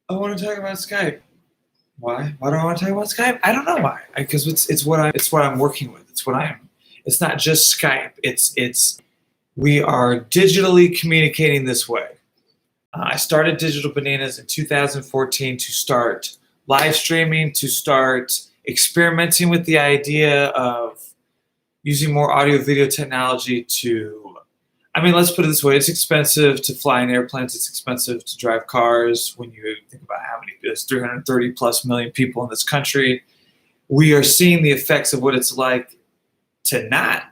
I want to talk about Skype. Why? Why do I want to talk about Skype? I don't know why. Because it's what I'm working with. It's what I am. It's not just Skype. It's we are digitally communicating this way. I started Digital Bananas in 2014 to start live streaming, to start experimenting with the idea of using more audio video technology let's put it this way. It's expensive to fly in airplanes. It's expensive to drive cars. When you think about how many, there's 330 plus million people in this country. We are seeing the effects of what it's like to not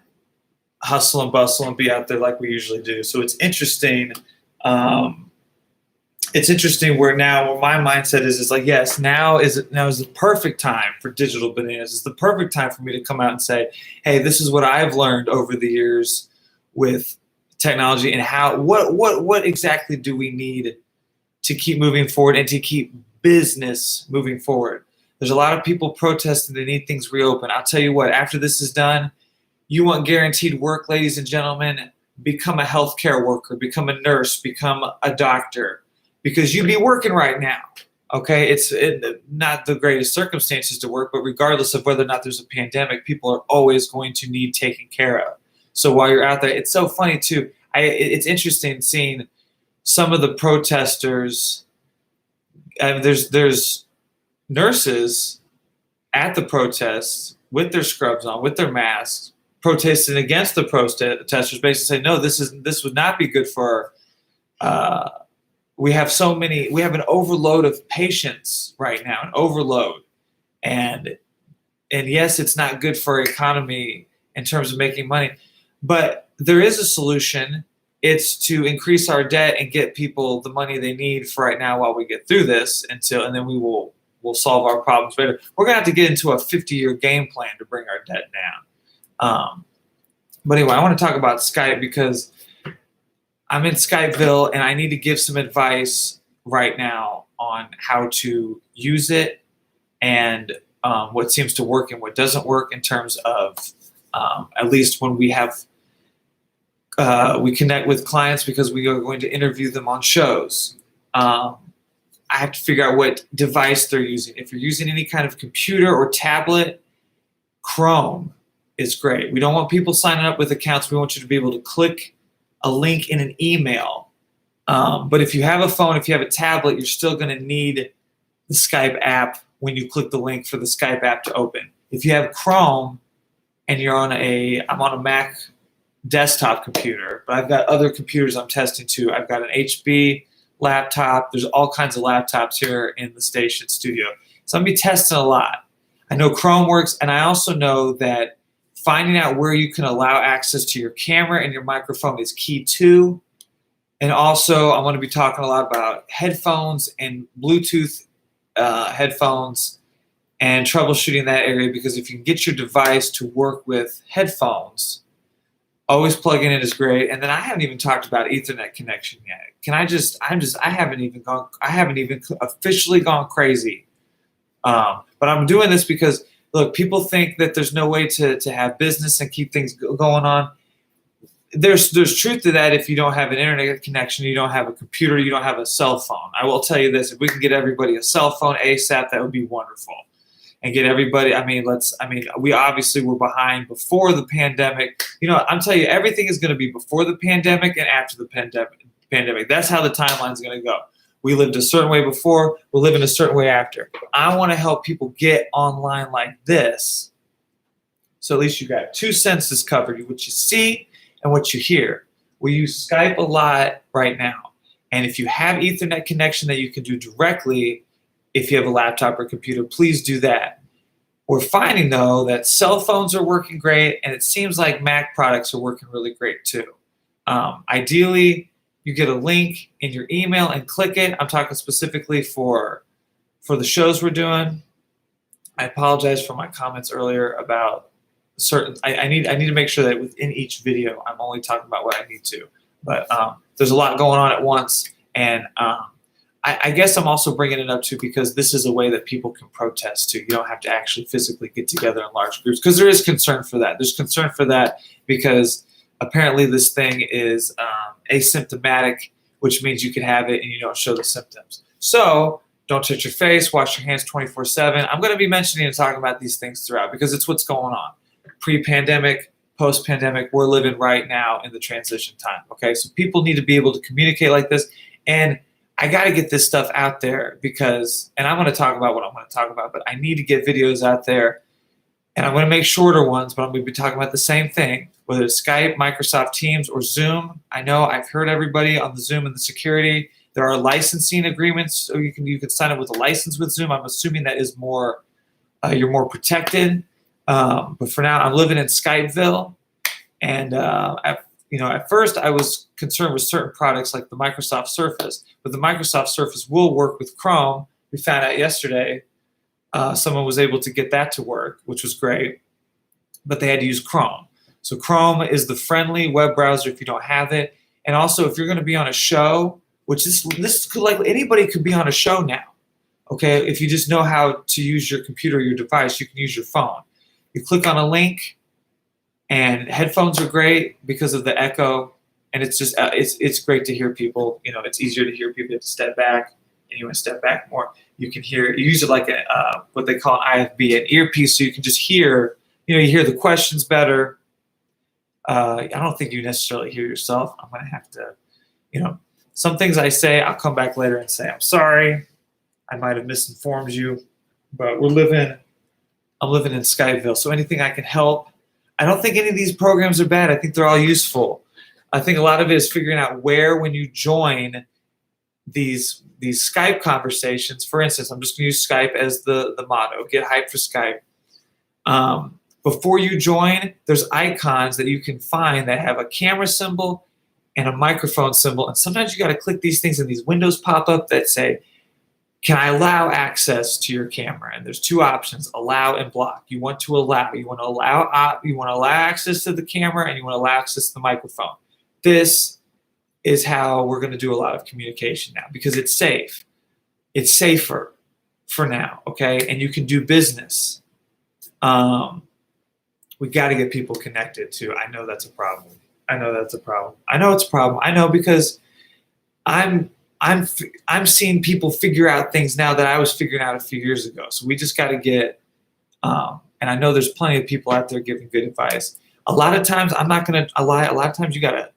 hustle and bustle and be out there like we usually do. So it's interesting. It's interesting where my mindset is like, yes, now is the perfect time for Digital Bananas. It's the perfect time for me to come out and say, hey, this is what I've learned over the years with technology and what exactly do we need to keep moving forward and to keep business moving forward. There's a lot of people protesting they need things reopened. I'll tell you what, after this is done, you want guaranteed work, ladies and gentlemen, become a healthcare worker, become a nurse, become a doctor, because you'd be working right now. Okay, it's not the greatest circumstances to work, but regardless of whether or not there's a pandemic, people are always going to need taken care of. So while you're out there, it's so funny too. It's interesting seeing some of the protesters. There's nurses at the protests with their scrubs on, with their masks, protesting against the protesters, basically saying, no, this would not be good for. We have an overload of patients right now, an overload, and yes, it's not good for our economy in terms of making money. But there is a solution. It's to increase our debt and get people the money they need for right now while we get through this and then we'll solve our problems later. We're gonna have to get into a 50-year game plan to bring our debt down. But anyway, I want to talk about Skype because I'm in Skypeville and I need to give some advice right now on how to use it and what seems to work and what doesn't work in terms of at least when we connect with clients because we are going to interview them on shows. I have to figure out what device they're using. If you're using any kind of computer or tablet, Chrome is great. We don't want people signing up with accounts. We want you to be able to click a link in an email. But if you have a phone, if you have a tablet, you're still going to need the Skype app when you click the link for the Skype app to open. If you have Chrome and I'm on a Mac desktop computer, but I've got other computers I'm testing too. I've got an HP laptop. There's all kinds of laptops here in the station studio. So I'm going to be testing a lot. I know Chrome works, and I also know that finding out where you can allow access to your camera and your microphone is key too. And also, I'm going to be talking a lot about headphones and Bluetooth headphones and troubleshooting that area, because if you can get your device to work with headphones, always plugging in is great. And then I haven't even talked about Ethernet connection yet. I haven't even officially gone crazy. But I'm doing this because, look, people think that there's no way to have business and keep things going on. There's truth to that. If you don't have an internet connection, you don't have a computer, you don't have a cell phone. I will tell you this: if we can get everybody a cell phone ASAP, that would be wonderful. And get everybody. We obviously were behind before the pandemic. I'm telling you, everything is going to be before the pandemic and after the pandemic. That's how the timeline is going to go. We lived a certain way before. We're living a certain way after. I want to help people get online like this, so at least you got two senses covered: what you see and what you hear. We use Skype a lot right now, and if you have Ethernet connection that you can do directly. If you have a laptop or computer, please do that. We're finding, though, that cell phones are working great, and it seems like Mac products are working really great, too. Ideally, you get a link in your email and click it. I'm talking specifically for the shows we're doing. I apologize for my comments earlier about certain. I need to make sure that within each video, I'm only talking about what I need to. But there's a lot going on at once, and I guess I'm also bringing it up too because this is a way that people can protest too. You don't have to actually physically get together in large groups because there is concern for that. There's concern for that because apparently this thing is asymptomatic, which means you can have it and you don't show the symptoms. So don't touch your face, wash your hands 24/7. I'm going to be mentioning and talking about these things throughout because it's what's going on. Pre-pandemic, post-pandemic, we're living right now in the transition time, okay? So people need to be able to communicate like this, and I got to get this stuff out there because, and I'm going to talk about what I'm going to talk about, but I need to get videos out there, and I'm going to make shorter ones, but I'm going to be talking about the same thing, whether it's Skype, Microsoft Teams, or Zoom. I know I've heard everybody on the Zoom and the security. There are licensing agreements, so you can sign up with a license with Zoom. I'm assuming that is more, you're more protected. But for now, I'm living in Skypeville, and at first I was concerned with certain products like the Microsoft Surface, but the Microsoft Surface will work with Chrome. We found out yesterday someone was able to get that to work, which was great, but they had to use Chrome. So Chrome is the friendly web browser if you don't have it, and also if you're going to be on a show, which this could, like, anybody could be on a show now. Okay, if you just know how to use your computer or your device, you can use your phone. You click on a link, and headphones are great because of the echo, and it's just it's great to hear people. It's easier to hear people. You have to step back, and you want to step back more. You can hear. You use it like what they call an IFB, an earpiece, so you can just hear. You hear the questions better. I don't think you necessarily hear yourself. I'm gonna have to, some things I say, I'll come back later and say, I'm sorry, I might have misinformed you, but I'm living in Skypeville, so anything I can help. I don't think any of these programs are bad. I think they're all useful. I think a lot of it is figuring out where, when you join these Skype conversations, for instance, I'm just going to use Skype as the motto, get hyped for Skype. Before you join, there's icons that you can find that have a camera symbol and a microphone symbol. And sometimes you got to click these things and these windows pop up that say, can I allow access to your camera? And there's two options, allow and block. You want to allow. You want to allow access to the camera, and you want to allow access to the microphone. This is how we're going to do a lot of communication now because it's safe. It's safer for now, okay? And you can do business. We got to get people connected too. I know that's a problem. I know it's a problem. I know because I'm seeing people figure out things now that I was figuring out a few years ago. So we just got to get, and I know there's plenty of people out there giving good advice. A lot of times, I'm not going to lie, a lot of times you got to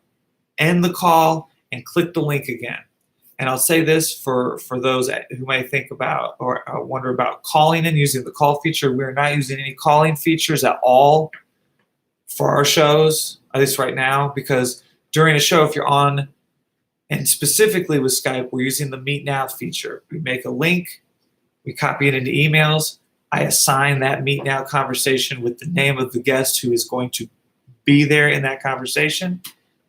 end the call and click the link again. And I'll say this for those who might think about or wonder about calling and using the call feature. We're not using any calling features at all for our shows, at least right now, because during a show, if you're on, and specifically with Skype, we're using the Meet Now feature. We make a link, we copy it into emails. I assign that Meet Now conversation with the name of the guest who is going to be there in that conversation,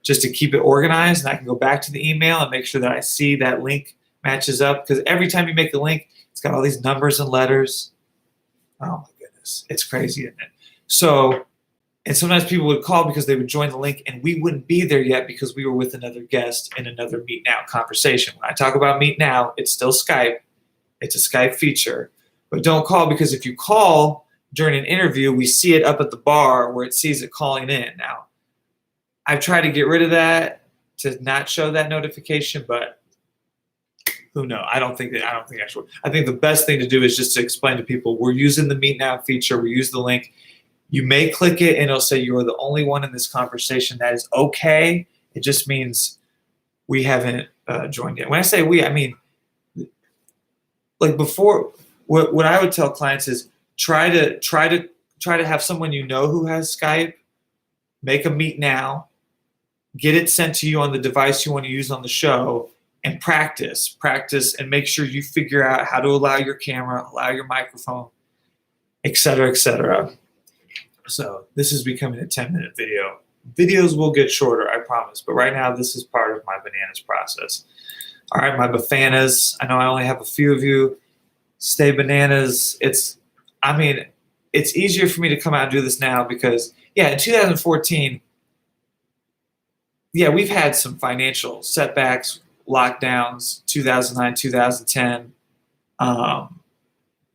just to keep it organized. And I can go back to the email and make sure that I see that link matches up. Because every time you make a link, it's got all these numbers and letters. Oh my goodness, it's crazy, isn't it? So, and sometimes people would call because they would join the link and we wouldn't be there yet because we were with another guest in another Meet Now conversation. When I talk about Meet Now, it's still Skype. It's a Skype feature. But don't call, because if you call during an interview, we see it up at the bar where it sees it calling in. Now, I've tried to get rid of that to not show that notification, but who knows? I don't think I should. I think the best thing to do is just to explain to people, we're using the Meet Now feature. We use the link. You may click it and it'll say you are the only one in this conversation. That is okay. It just means we haven't joined yet. When I say we, I mean, like before, what I would tell clients is try to have someone you know who has Skype, make a Meet Now, get it sent to you on the device you want to use on the show, and practice and make sure you figure out how to allow your camera, allow your microphone, et cetera, et cetera. So this is becoming a 10-minute video. Videos will get shorter, I promise. But right now, this is part of my bananas process. All right, my bafanas. I know I only have a few of you. Stay bananas. It's easier for me to come out and do this now because, yeah, in 2014, yeah, we've had some financial setbacks, lockdowns, 2009, 2010.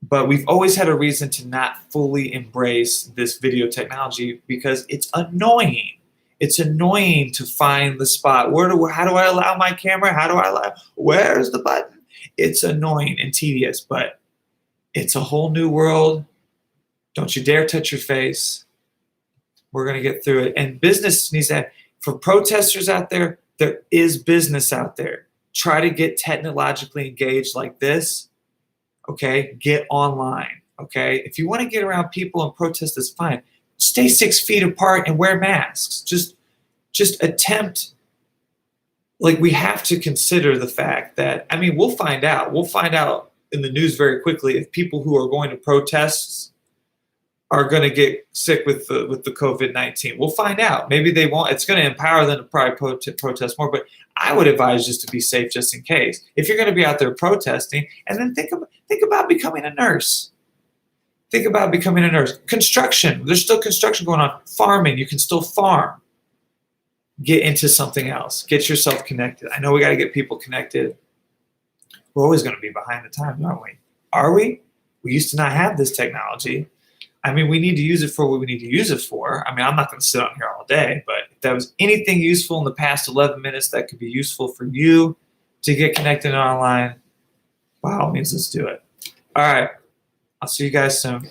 But we've always had a reason to not fully embrace this video technology because it's annoying. It's annoying to find the spot. How do I allow my camera? Where's the button? It's annoying and tedious, but it's a whole new world. Don't you dare touch your face. We're going to get through it. And business needs that. For protesters out there, there is business out there. Try to get technologically engaged like this. Okay? Get online. Okay? If you want to get around people and protest, that's fine. Stay 6 feet apart and wear masks. Just attempt. Like, we have to consider the fact that, I mean, we'll find out. We'll find out in the news very quickly if people who are going to protests are going to get sick with the COVID-19. We'll find out. Maybe they won't. It's going to empower them to probably protest more. But I would advise just to be safe, just in case. If you're going to be out there protesting, and then think about becoming a nurse. Think about becoming a nurse. Construction. There's still construction going on. Farming. You can still farm. Get into something else. Get yourself connected. I know we got to get people connected. We're always going to be behind the times, aren't we? Are we? We used to not have this technology. I mean, we need to use it for what we need to use it for. I mean, I'm not going to sit on here all day, but if there was anything useful in the past 11 minutes that could be useful for you to get connected online, by all means, let's do it. All right. I'll see you guys soon.